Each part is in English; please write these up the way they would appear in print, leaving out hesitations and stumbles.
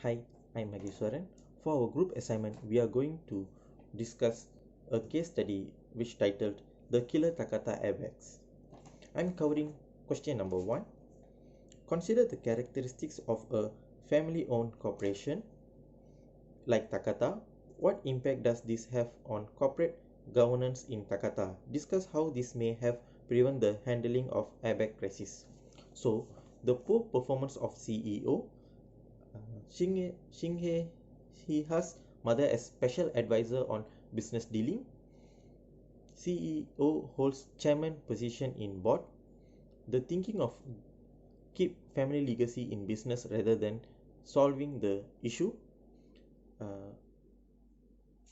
Hi, I'm Magiswaran. For our group assignment, we are going to discuss a case study which titled The Killer Takata Airbags. I'm covering question number 1. Consider the characteristics of a family-owned corporation like Takata. What impact does this have on corporate governance in Takata? Discuss how this may have prevented the handling of airbag crisis. So, the poor performance of CEO Shinhei's mother as special advisor on business dealing. CEO holds chairman position in board. The thinking of keep family legacy in business rather than solving the issue.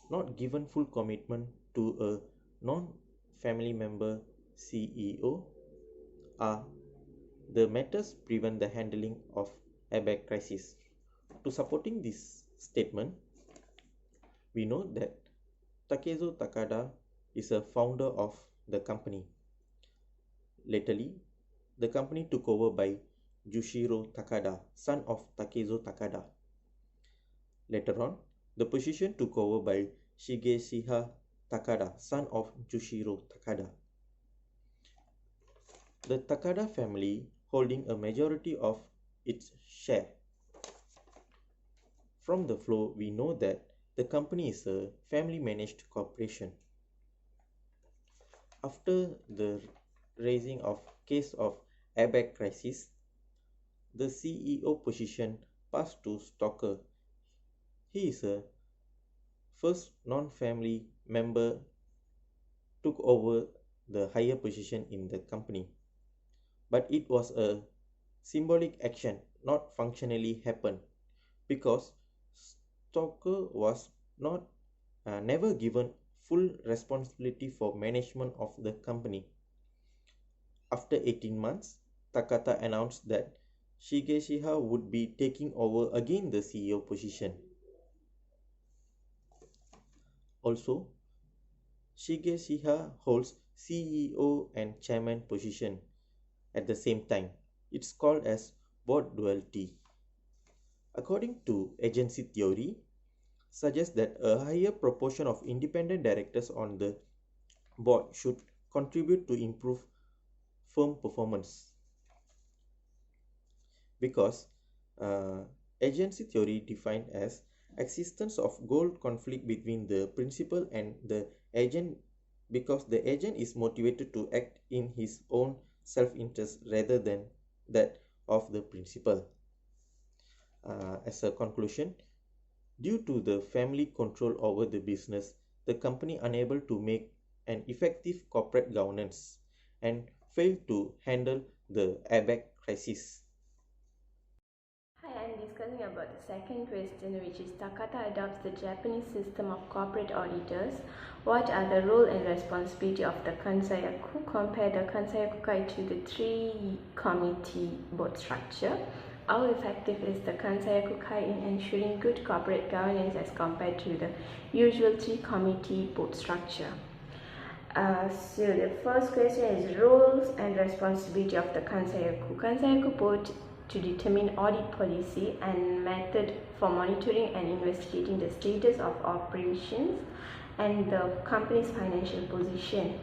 Not given full commitment to a non-family member CEO are the matters prevent the handling of airbag crisis. To supporting this statement, we know that Takezo Takada is a founder of the company. Lately, the company took over by Jushiro Takada, son of Takezo Takada. Later on, the position took over by Shigeshiha Takada, son of Jushiro Takada. The Takada family holding a majority of its share. From the flow, we know that the company is a family-managed corporation. After the raising of case of airbag crisis, the CEO position passed to Stocker. He is a first non-family member took over the higher position in the company. But it was a symbolic action, not functionally happened, because Stocker was not never given full responsibility for management of the company. After 18 months, Takata announced that Shigeshiha would be taking over again the CEO position. Also, Shigeshiha holds CEO and chairman position at the same time. It's called as board duality. According to agency theory, suggests that a higher proportion of independent directors on the board should contribute to improve firm performance. Because agency theory defined as existence of goal conflict between the principal and the agent, because the agent is motivated to act in his own self-interest rather than that of the principal. As a conclusion, due to the family control over the business, the company unable to make an effective corporate governance and failed to handle the airbag crisis. Hi, I'm discussing about the second question, which is Takata adopts the Japanese system of corporate auditors. What are the role and responsibility of the Kansayaku? Compare the Kansayaku to the three-committee board structure. How effective is the Kansayaku in ensuring good corporate governance as compared to the usual three-committee board structure? So the first question is roles and responsibility of the Kansayaku. Kansayaku board to determine audit policy and method for monitoring and investigating the status of operations and the company's financial position.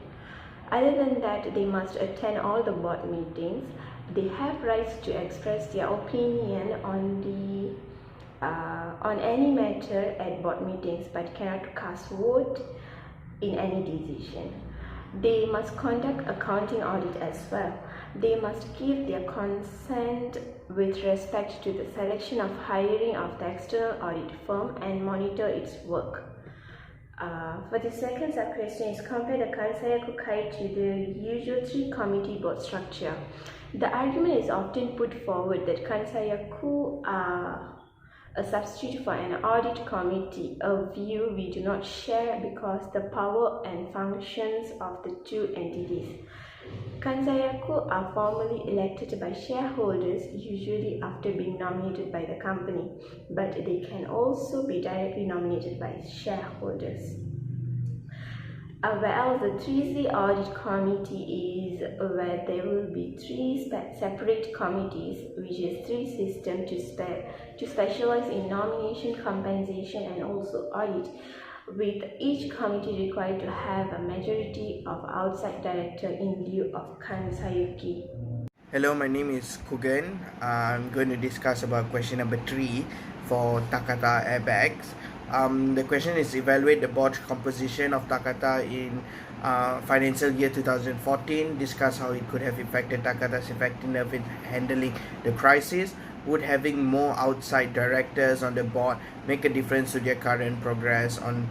Other than that, they must attend all the board meetings. They have rights to express their opinion on any matter at board meetings, but cannot cast vote in any decision. They must conduct accounting audit as well. They must give their consent with respect to the selection of hiring of the external audit firm and monitor its work. For the second sub-question is compare the Kansayaku to the usual three-committee board structure. The argument is often put forward that Kansayaku are a substitute for an audit committee, a view we do not share because the power and functions of the two entities. Kansayaku are formally elected by shareholders, usually after being nominated by the company, but they can also be directly nominated by shareholders. Well, the 3C audit committee is where there will be three separate committees, which is three systems to specialize in nomination, compensation, and also audit, with each committee required to have a majority of outside director in lieu of Kansayuki. Hello, my name is Kugan. I'm going to discuss about question number 3 for Takata airbags. The question is evaluate the board composition of Takata in financial year 2014. Discuss how it could have affected Takata's effectiveness in handling the crisis. Would having more outside directors on the board make a difference to their current progress on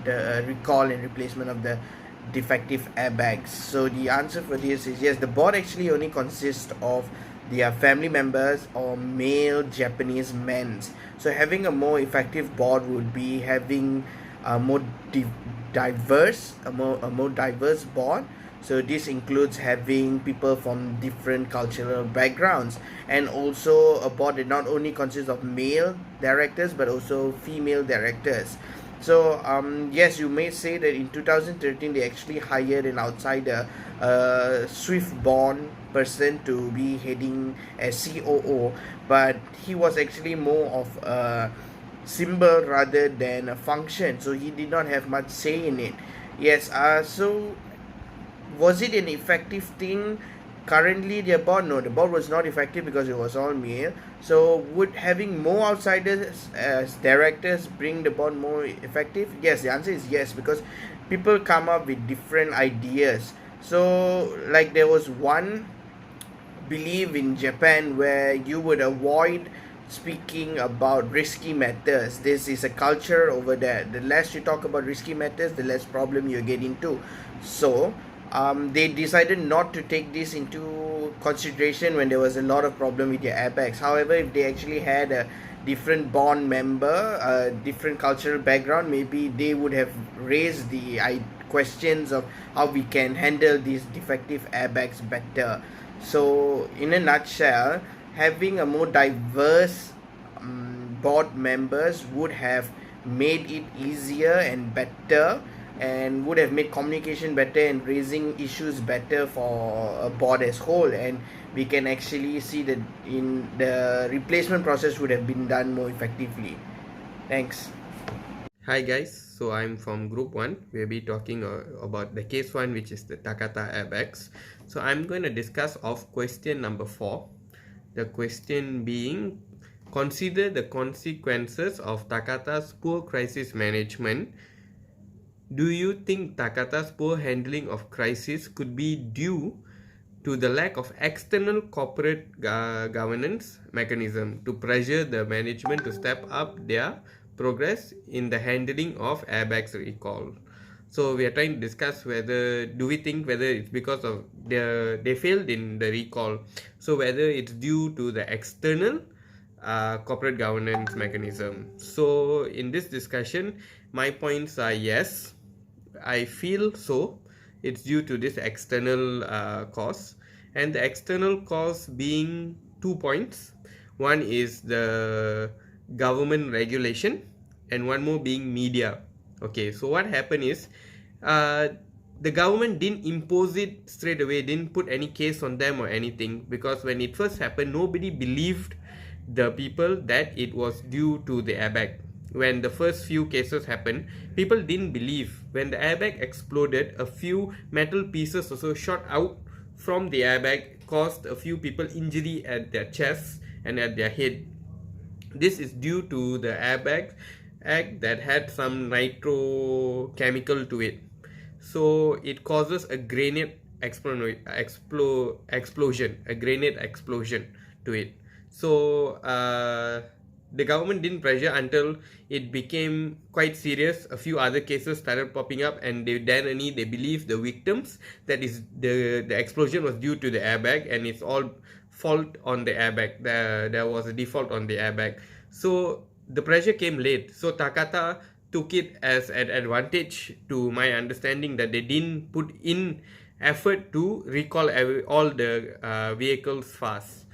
the recall and replacement of the defective airbags? So the answer for this is yes. The board actually only consists of their family members or male Japanese men. So having a more effective board would be having a more diverse board. So this includes having people from different cultural backgrounds, and also a board that not only consists of male directors but also female directors. So yes, you may say that in 2013 they actually hired an outsider, Swift-born person, to be heading as COO, but he was actually more of a symbol rather than a function, so he did not have much say in it. Yes, so was it an effective thing? Currently, the board, no, the board was not effective because it was all male. So would having more outsiders as directors bring the board more effective? Yes, the answer is yes, because people come up with different ideas. So like there was one belief in Japan where you would avoid speaking about risky matters. This is a culture over there. The less you talk about risky matters, the less problem you get into. So they decided not to take this into consideration when there was a lot of problem with their airbags. However, if they actually had a different bond member, a different cultural background, maybe they would have raised the questions of how we can handle these defective airbags better. So in a nutshell, having a more diverse board members would have made it easier and better, and would have made communication better and raising issues better for a board as whole. And we can actually see that in the replacement process would have been done more effectively. Thanks. Hi guys, so I'm from group 1. We'll be talking about the case 1, which is the Takata airbags. So I'm going to discuss of question number 4. The question being, consider the consequences of Takata's poor crisis management. Do you think Takata's poor handling of crisis could be due to the lack of external corporate governance mechanism to pressure the management to step up their progress in the handling of airbags recall? So we are trying to discuss whether it's because of they failed in the recall, so whether it's due to the external corporate governance mechanism. So in this discussion, my points are yes, I feel so. It's due to this external cause, and the external cause being 2 points. One is the government regulation, and one more being media. Okay, so what happened is the government didn't impose it straight away, didn't put any case on them or anything, because when it first happened, nobody believed the people that it was due to the airbag. When the first few cases happened, people didn't believe. When the airbag exploded, a few metal pieces also shot out from the airbag, caused a few people injury at their chests and at their head. This is due to the airbag that had some nitro chemical to it. So it causes a grenade explosion, a grenade explosion to it. So the government didn't pressure until it became quite serious. A few other cases started popping up, and they believed the victims that is the explosion was due to the airbag, and it's all fault on the airbag. There was a default on the airbag. So the pressure came late. So Takata took it as an advantage, to my understanding, that they didn't put in effort to recall all the vehicles fast.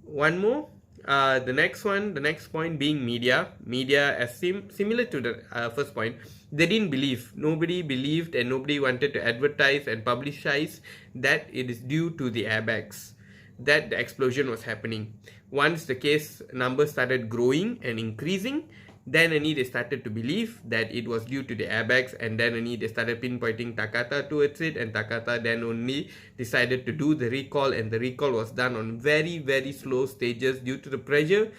One more, The next point being media as similar to the first point, they didn't believe, nobody believed, and nobody wanted to advertise and publicize that it is due to the airbags that the explosion was happening. Once the case numbers started growing and increasing, then only they started to believe that it was due to the airbags, and then only they started pinpointing Takata towards it, and Takata then only decided to do the recall, and the recall was done on very slow stages due to the pressure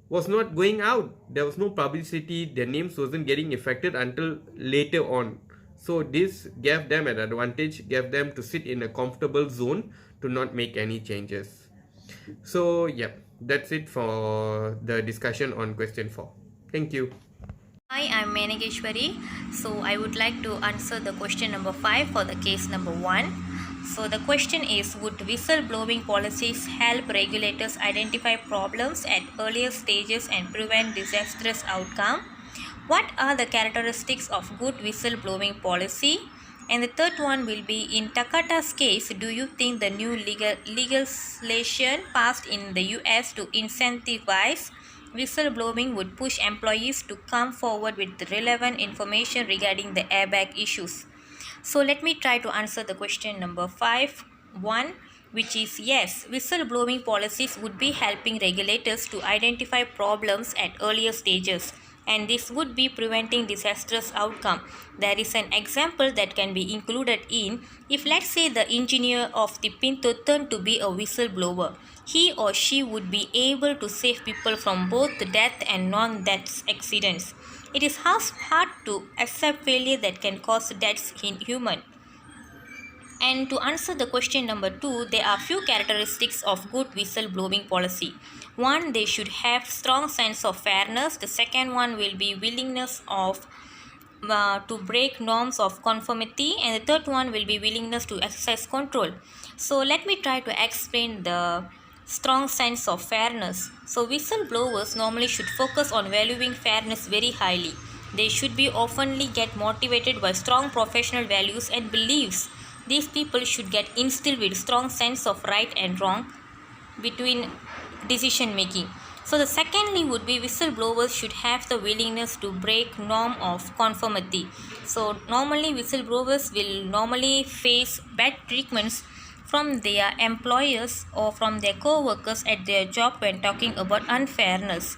was not going out. There was no publicity, their names wasn't getting affected until later on. So this gave them an advantage, gave them to sit in a comfortable zone to not make any changes. So yep, that's it for the discussion on question 4. Thank you. Hi, I'm Menageshwari. So I would like to answer the question number 5 for the case number 1. So the question is, would whistleblowing policies help regulators identify problems at earlier stages and prevent disastrous outcome? What are the characteristics of good whistleblowing policy? And the third one will be, in Takata's case, do you think the new legislation passed in the US to incentivize whistleblowing would push employees to come forward with relevant information regarding the airbag issues? So let me try to answer the question number 5. 1, which is yes, whistleblowing policies would be helping regulators to identify problems at earlier stages, and this would be preventing disastrous outcome. There is an example that can be included in, if let's say the engineer of the Pinto turned to be a whistleblower, he or she would be able to save people from both death and non-death accidents. It is hard to accept failure that can cause deaths in human. And to answer the question number 2, there are few characteristics of good whistleblowing policy. 1, they should have strong sense of fairness. The second one will be willingness of to break norms of conformity, and the third one will be willingness to exercise control. So let me try to explain the strong sense of fairness. So whistleblowers normally should focus on valuing fairness very highly. They should be oftenly get motivated by strong professional values and beliefs. These people should get instilled with strong sense of right and wrong between decision making. So the secondly would be, whistleblowers should have the willingness to break norm of conformity. So normally whistleblowers will normally face bad treatments from their employers or from their co-workers at their job when talking about unfairness.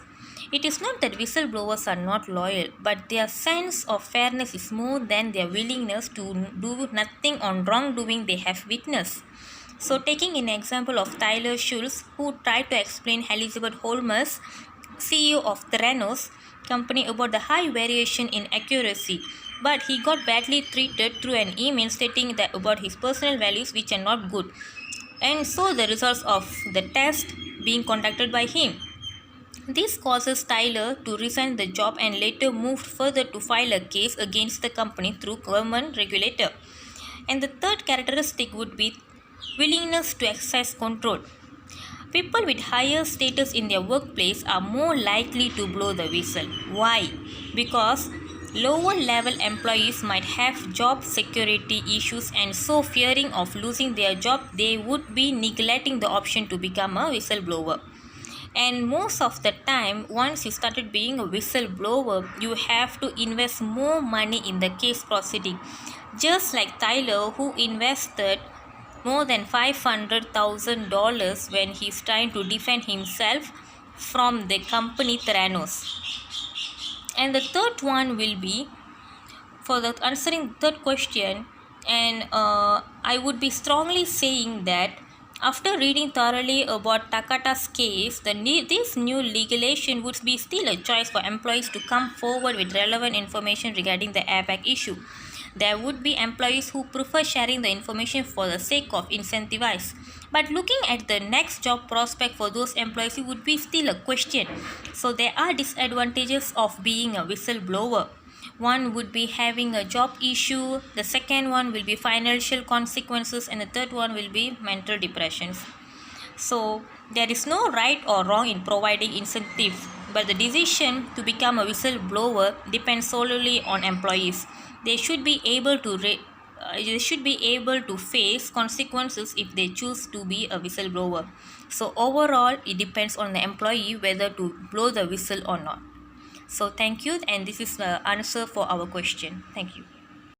It is not that whistleblowers are not loyal, but their sense of fairness is more than their willingness to do nothing on wrongdoing they have witnessed. So taking an example of Tyler Schultz, who tried to explain Elizabeth Holmes, CEO of Theranos company, about the high variation in accuracy, but he got badly treated through an email stating that about his personal values which are not good, and so the results of the test being conducted by him. This causes Tyler to resign the job and later moved further to file a case against the company through government regulator. And the third characteristic would be willingness to exercise control. People with higher status in their workplace are more likely to blow the whistle. Why? Because lower level employees might have job security issues, and so fearing of losing their job, they would be neglecting the option to become a whistleblower. And most of the time, once you started being a whistleblower, you have to invest more money in the case proceeding. Just like Tyler, who invested more than $500,000 when he's trying to defend himself from the company Theranos. And the third one will be, for the answering the third question, and I would be strongly saying that after reading thoroughly about Takata's case, this new legislation would be still a choice for employees to come forward with relevant information regarding the airbag issue. There would be employees who prefer sharing the information for the sake of incentivize. But looking at the next job prospect for those employees, it would be still a question. So there are disadvantages of being a whistleblower. One would be having a job issue, the second one will be financial consequences, and the third one will be mental depressions. So there is no right or wrong in providing incentives, but the decision to become a whistleblower depends solely on employees. They should be able to they should be able to face consequences if they choose to be a whistleblower. So overall, it depends on the employee whether to blow the whistle or not. So thank you, and this is the answer for our question. Thank you.